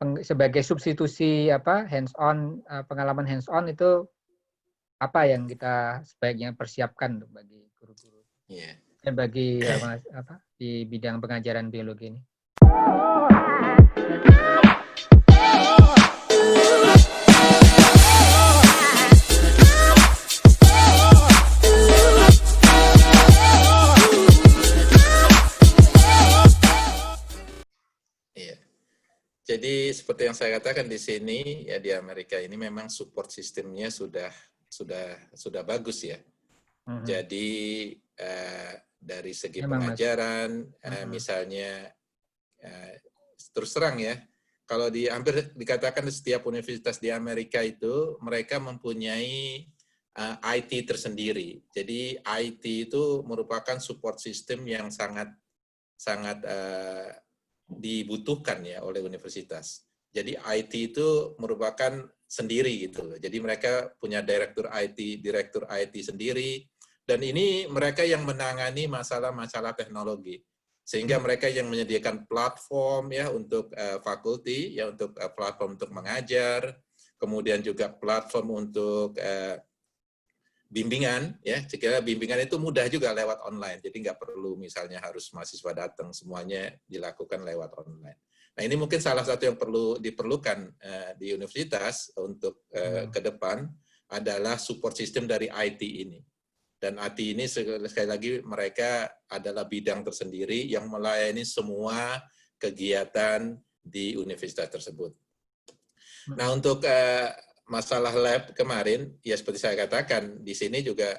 sebagai substitusi apa hands on, pengalaman hands on itu apa yang kita sebaiknya persiapkan untuk bagi guru-guru dan bagi apa di bidang pengajaran biologi ini? Jadi seperti yang saya katakan di sini ya, di Amerika ini memang support sistemnya sudah bagus ya. Jadi dari segi pengajaran misalnya terus terang ya, kalau hampir dikatakan di setiap universitas di Amerika itu mereka mempunyai IT tersendiri. Jadi IT itu merupakan support system yang sangat dibutuhkan ya oleh universitas. Jadi IT itu merupakan sendiri gitu loh. Jadi mereka punya direktur IT sendiri, dan ini mereka yang menangani masalah-masalah teknologi. Sehingga mereka yang menyediakan platform ya untuk fakulti, ya untuk platform untuk mengajar, kemudian juga platform untuk bimbingan ya. Sekiranya bimbingan itu mudah juga lewat online, jadi nggak perlu misalnya harus mahasiswa datang, semuanya dilakukan lewat online. Nah ini mungkin salah satu yang diperlukan di universitas untuk ke depan adalah support system dari IT ini. Dan IT ini sekali lagi mereka adalah bidang tersendiri yang melayani semua kegiatan di universitas tersebut. Nah untuk masalah lab kemarin, ya seperti saya katakan, di sini juga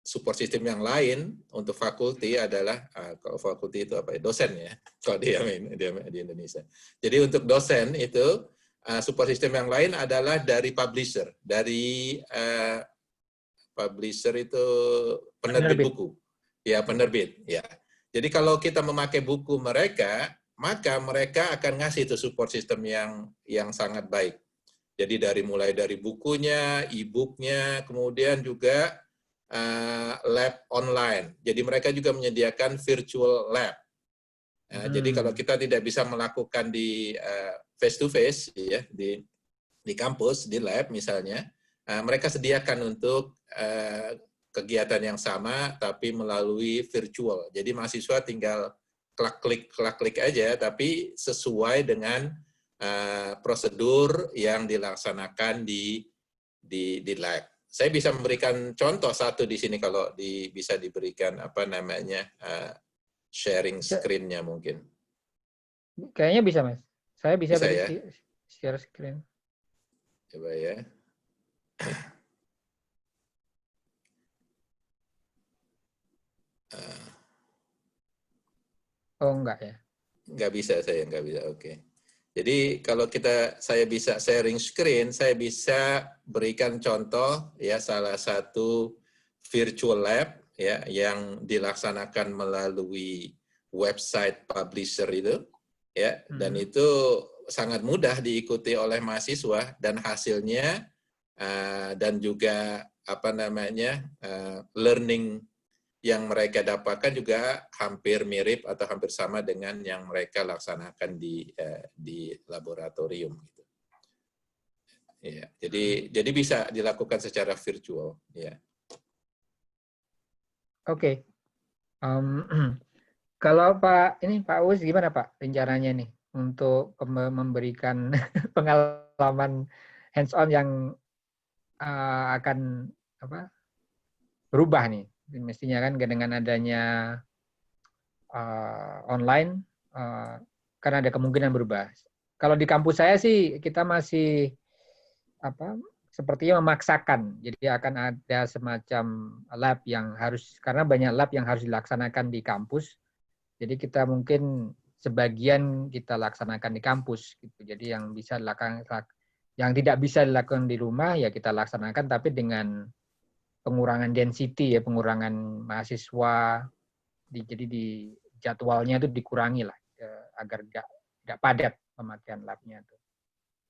support system yang lain untuk fakulti adalah, kalau fakulti itu apa ya, dosen ya, kalau di Indonesia. Jadi untuk dosen itu, support system yang lain adalah dari publisher, dari publisher itu penerbit buku. Ya, penerbit. Ya. Jadi kalau kita memakai buku mereka, maka mereka akan ngasih itu support system yang sangat baik. Jadi mulai dari bukunya, e-booknya, kemudian juga lab online. Jadi mereka juga menyediakan virtual lab. Jadi kalau kita tidak bisa melakukan di face to face, ya di kampus, di lab misalnya, mereka sediakan untuk kegiatan yang sama tapi melalui virtual. Jadi mahasiswa tinggal klik aja, tapi sesuai dengan prosedur yang dilaksanakan di lab. Saya bisa memberikan contoh satu di sini kalau bisa diberikan apa namanya sharing screen-nya mungkin. Kayaknya bisa, Mas. Saya bisa ya? share screen. Coba ya. Oh, enggak ya? Nggak bisa, oke. Jadi kalau saya bisa sharing screen, saya bisa berikan contoh ya salah satu virtual lab ya yang dilaksanakan melalui website publisher itu ya, dan itu sangat mudah diikuti oleh mahasiswa, dan hasilnya dan juga apa namanya learning yang mereka dapatkan juga hampir mirip atau hampir sama dengan yang mereka laksanakan di laboratorium gitu. Ya, jadi bisa dilakukan secara virtual ya. Oke. Kalau Pak Uus gimana Pak rencananya nih untuk memberikan pengalaman hands on yang akan berubah nih, mestinya kan dengan adanya online kan ada kemungkinan berubah. Kalau di kampus saya sih kita masih sepertinya memaksakan, jadi akan ada semacam lab yang harus, karena banyak lab yang harus dilaksanakan di kampus, jadi kita mungkin sebagian kita laksanakan di kampus gitu. Jadi yang bisa dilakukan, yang tidak bisa dilakukan di rumah ya kita laksanakan, tapi dengan pengurangan density ya, pengurangan mahasiswa, jadi di jadwalnya itu dikurangi lah agar tidak padat pemakaian labnya itu.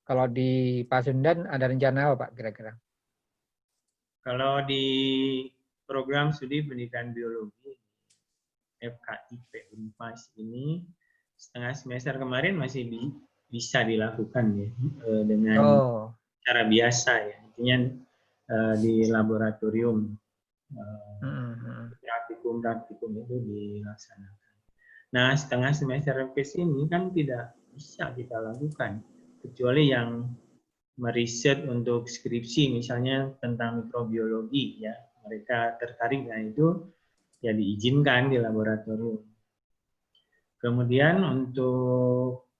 Kalau di Pasundan ada rencana apa Pak kira-kira? Kalau di program studi pendidikan biologi FKIP Unpas ini setengah semester kemarin masih bisa dilakukan ya dengan cara biasa ya, intinya di laboratorium praktikum itu dilaksanakan. Nah, setengah semester ke sini kan tidak bisa kita lakukan kecuali yang meriset untuk skripsi misalnya tentang mikrobiologi ya, mereka tertarik dengan itu ya diizinkan di laboratorium. Kemudian untuk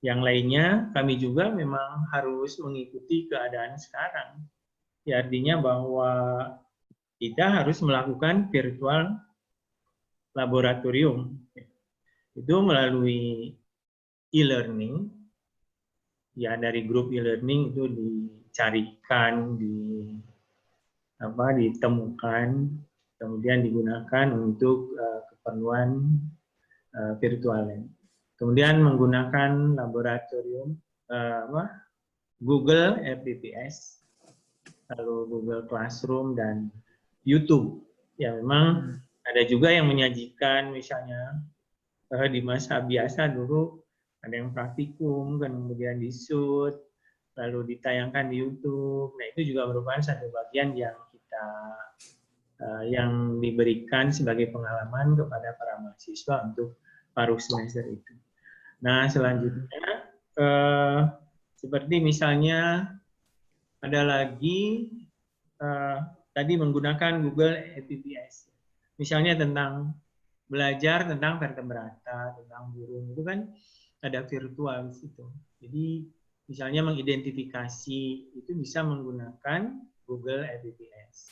yang lainnya kami juga memang harus mengikuti keadaan sekarang. Ya, artinya bahwa kita harus melakukan virtual laboratorium. Itu melalui e-learning. Ya, dari grup e-learning itu dicarikan, ditemukan, kemudian digunakan untuk keperluan virtual. Kemudian menggunakan laboratorium Google RTPS, lalu Google Classroom dan YouTube. Ya, memang ada juga yang menyajikan misalnya di masa biasa dulu ada yang praktikum, kemudian di-shoot, lalu ditayangkan di YouTube. Nah, itu juga merupakan satu bagian yang kita yang diberikan sebagai pengalaman kepada para mahasiswa untuk paruh semester itu. Nah, selanjutnya seperti misalnya ada lagi tadi menggunakan Google RTPS. Misalnya tentang belajar tentang vertebrata, tentang burung, itu kan ada virtual di situ. Jadi misalnya mengidentifikasi itu bisa menggunakan Google RTPS.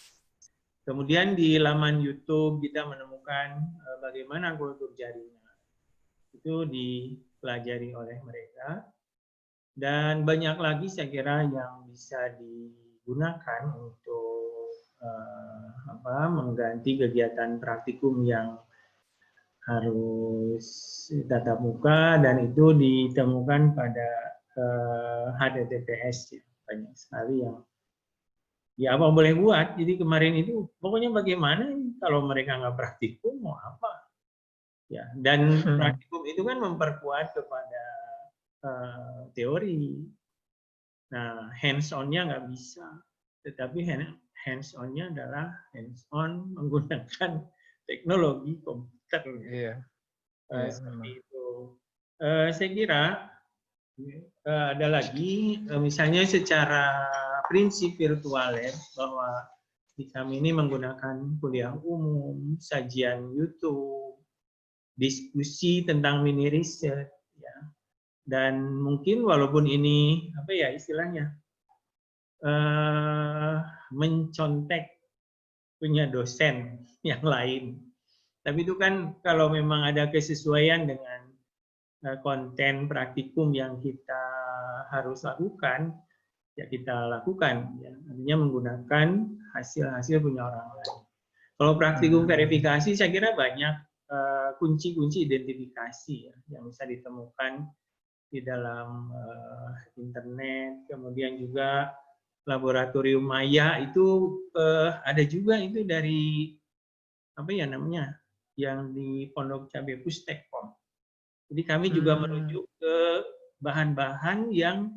Kemudian di laman YouTube kita menemukan bagaimana kultur jaringan. Itu dipelajari oleh mereka. Dan banyak lagi saya kira yang bisa digunakan untuk mengganti kegiatan praktikum yang harus tatap muka, dan itu ditemukan pada HTTPS ya. Banyak sekali yang ya apa boleh buat. Jadi kemarin itu pokoknya bagaimana kalau mereka nggak praktikum mau apa ya, dan praktikum itu kan memperkuat kepada teori. Nah, hands on-nya nggak bisa, tetapi hands on-nya adalah hands on menggunakan teknologi komputer. Iya. Seperti itu. Saya kira ada lagi misalnya secara prinsip virtual ya, bahwa kami ini menggunakan kuliah umum, sajian YouTube, diskusi tentang mini riset, ya. Dan mungkin walaupun ini apa ya istilahnya mencontek punya dosen yang lain, tapi itu kan kalau memang ada kesesuaian dengan konten praktikum yang kita harus lakukan, ya kita lakukan, ya. Artinya menggunakan hasil-hasil punya orang lain. Kalau praktikum verifikasi, saya kira banyak kunci-kunci identifikasi ya, yang bisa ditemukan di dalam internet. Kemudian juga laboratorium Maya itu ada juga itu dari apa ya namanya, yang di Pondok Cabe Pustekkom. Jadi kami juga merujuk ke bahan-bahan yang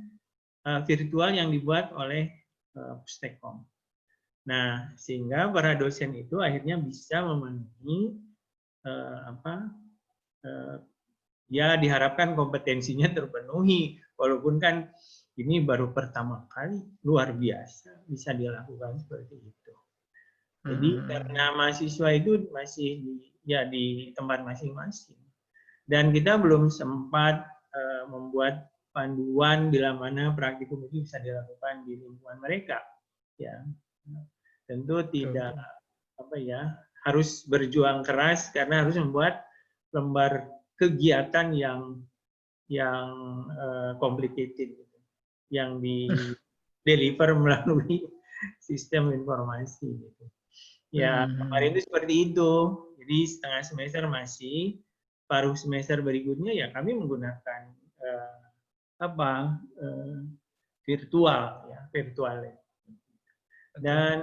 virtual yang dibuat oleh Pustekkom. Nah, sehingga para dosen itu akhirnya bisa memenuhi ya diharapkan kompetensinya terpenuhi, walaupun kan ini baru pertama kali, luar biasa bisa dilakukan seperti itu. Jadi karena mahasiswa itu masih di tempat masing-masing. Dan kita belum sempat membuat panduan bila mana praktikum itu bisa dilakukan di lingkungan mereka. Ya, tentu tidak harus berjuang keras karena harus membuat lembar kegiatan yang complicated, yang di deliver melalui sistem informasi. Gitu. Ya, kemarin itu seperti itu. Jadi setengah semester masih, paruh semester berikutnya ya kami menggunakan virtual ya, virtual. Dan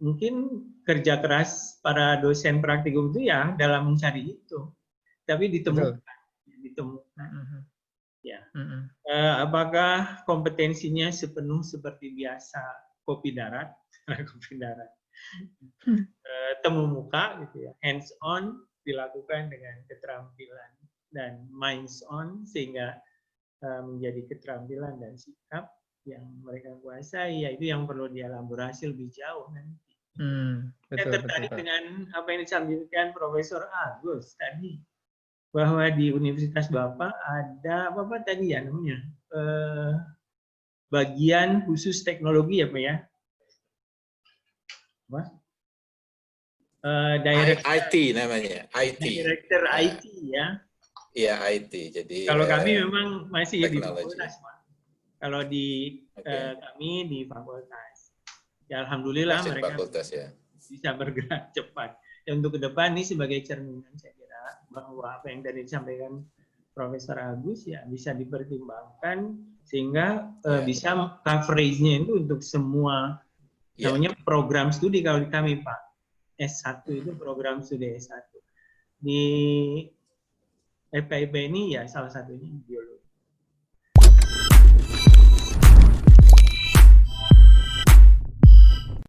mungkin kerja keras para dosen praktikum itu ya dalam mencari itu, tapi ditemukan ditemukan. Ya, Mm-hmm. apakah kompetensinya sepenuh seperti biasa kopi darat, kopi darat, temu muka gitu ya, hands on dilakukan dengan keterampilan dan minds on sehingga menjadi keterampilan dan sikap yang mereka kuasai, yaitu yang perlu dielaborasi lebih jauh nanti. Saya tertarik dengan apa yang disampaikan Profesor Agus tadi, bahwa di Universitas Bapak ada apa tadi ya namanya, bagian khusus teknologi ya Pak ya? Apa? IT namanya, IT. Director ya. IT ya. Iya IT. Jadi kalau kami memang masih technology. di fakultas, Pak. Kalau di kami di fakultas. Ya alhamdulillah masih mereka fakultas, ya. Bisa bergerak cepat. Dan untuk ke depan ini sebagai cerminan saya kira bahwa apa yang tadi disampaikan Profesor Agus ya bisa dipertimbangkan sehingga bisa coverage-nya itu untuk semua namanya program studi kalau di kami Pak. S1 itu program studi S1. Di FPIP ini ya salah satunya biologi.